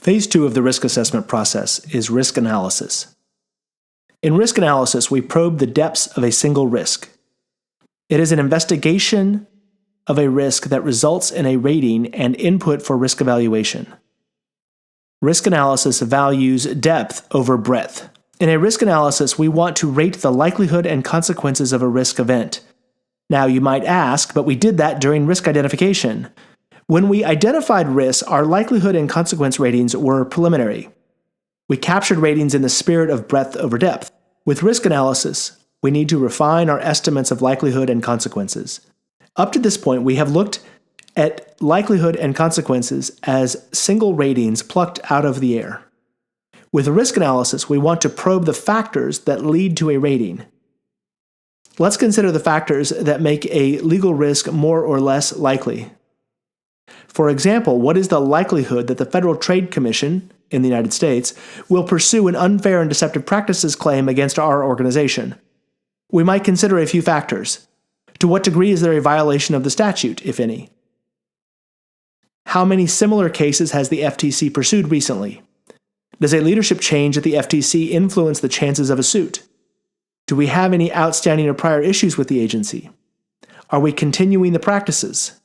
Phase 2 of the risk assessment process is risk analysis. In risk analysis, we probe the depths of a single risk. It is an investigation of a risk that results in a rating and input for risk evaluation. Risk analysis values depth over breadth. In a risk analysis, we want to rate the likelihood and consequences of a risk event. Now, you might ask, but we did that during risk identification. When we identified risks, our likelihood and consequence ratings were preliminary. We captured ratings in the spirit of breadth over depth. With risk analysis, we need to refine our estimates of likelihood and consequences. Up to this point, we have looked at likelihood and consequences as single ratings plucked out of the air. With risk analysis, we want to probe the factors that lead to a rating. Let's consider the factors that make a legal risk more or less likely. For example, what is the likelihood that the Federal Trade Commission in the United States will pursue an unfair and deceptive practices claim against our organization? We might consider a few factors. To what degree is there a violation of the statute, if any? How many similar cases has the FTC pursued recently? Does a leadership change at the FTC influence the chances of a suit? Do we have any outstanding or prior issues with the agency? Are we continuing the practices?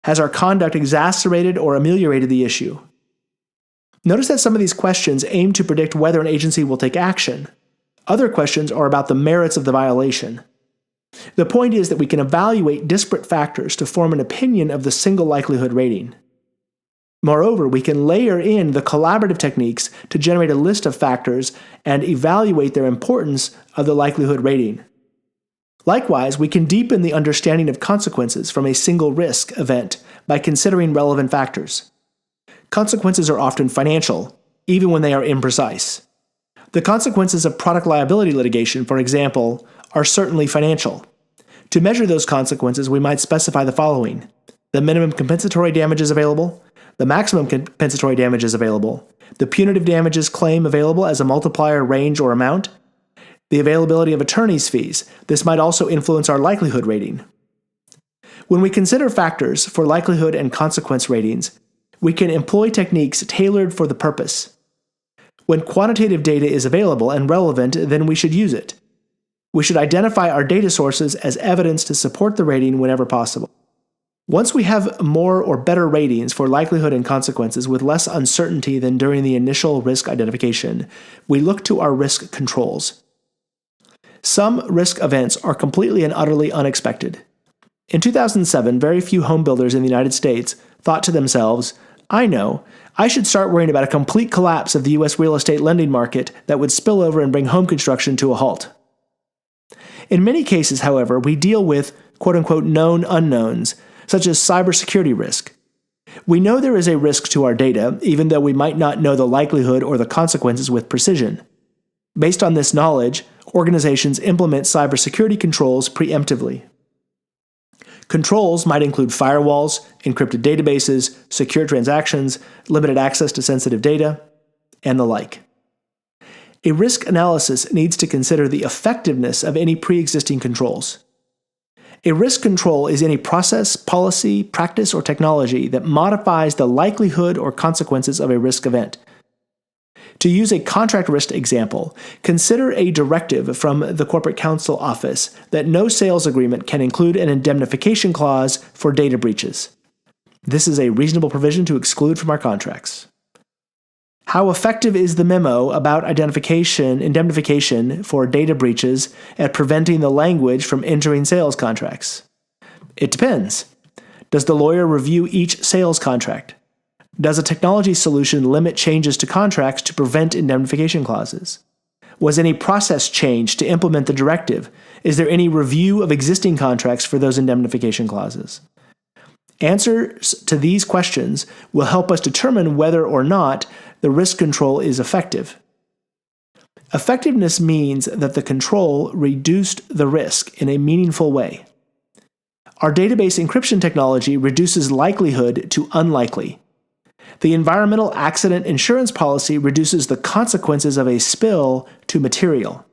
Has our conduct exacerbated or ameliorated the issue? Notice that some of these questions aim to predict whether an agency will take action. Other questions are about the merits of the violation. The point is that we can evaluate disparate factors to form an opinion of the single likelihood rating. Moreover, we can layer in the collaborative techniques to generate a list of factors and evaluate their importance of the likelihood rating. Likewise, we can deepen the understanding of consequences from a single risk event by considering relevant factors. Consequences are often financial, even when they are imprecise. The consequences of product liability litigation, for example, are certainly financial. To measure those consequences, we might specify the following: the minimum compensatory damages available, the maximum compensatory damages available, the punitive damages claim available as a multiplier, range, or amount, the availability of attorney's fees. This might also influence our likelihood rating. When we consider factors for likelihood and consequence ratings, we can employ techniques tailored for the purpose. When quantitative data is available and relevant, then we should use it. We should identify our data sources as evidence to support the rating whenever possible. Once we have more or better ratings for likelihood and consequences with less uncertainty than during the initial risk identification, we look to our risk controls. Some risk events are completely and utterly unexpected. In 2007, very few home builders in the United States thought to themselves, I should start worrying about a complete collapse of the U.S. real estate lending market that would spill over and bring home construction to a halt. In many cases, however, we deal with quote-unquote known unknowns, such as cybersecurity risk. We know there is a risk to our data, even though we might not know the likelihood or the consequences with precision. Based on this knowledge, organizations implement cybersecurity controls preemptively. Controls might include firewalls, encrypted databases, secure transactions, limited access to sensitive data, and the like. A risk analysis needs to consider the effectiveness of any pre-existing controls. A risk control is any process, policy, practice, or technology that modifies the likelihood or consequences of a risk event. To use a contract risk example, consider a directive from the Corporate Counsel Office that no sales agreement can include an indemnification clause for data breaches. This is a reasonable provision to exclude from our contracts. How effective is the memo about indemnification for data breaches at preventing the language from entering sales contracts? It depends. Does the lawyer review each sales contract? Does a technology solution limit changes to contracts to prevent indemnification clauses? Was any process changed to implement the directive? Is there any review of existing contracts for those indemnification clauses? Answers to these questions will help us determine whether or not the risk control is effective. Effectiveness means that the control reduced the risk in a meaningful way. Our database encryption technology reduces likelihood to unlikely. The environmental accident insurance policy reduces the consequences of a spill to material.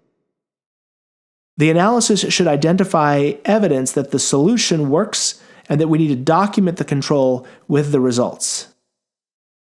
The analysis should identify evidence that the solution works and that we need to document the control with the results.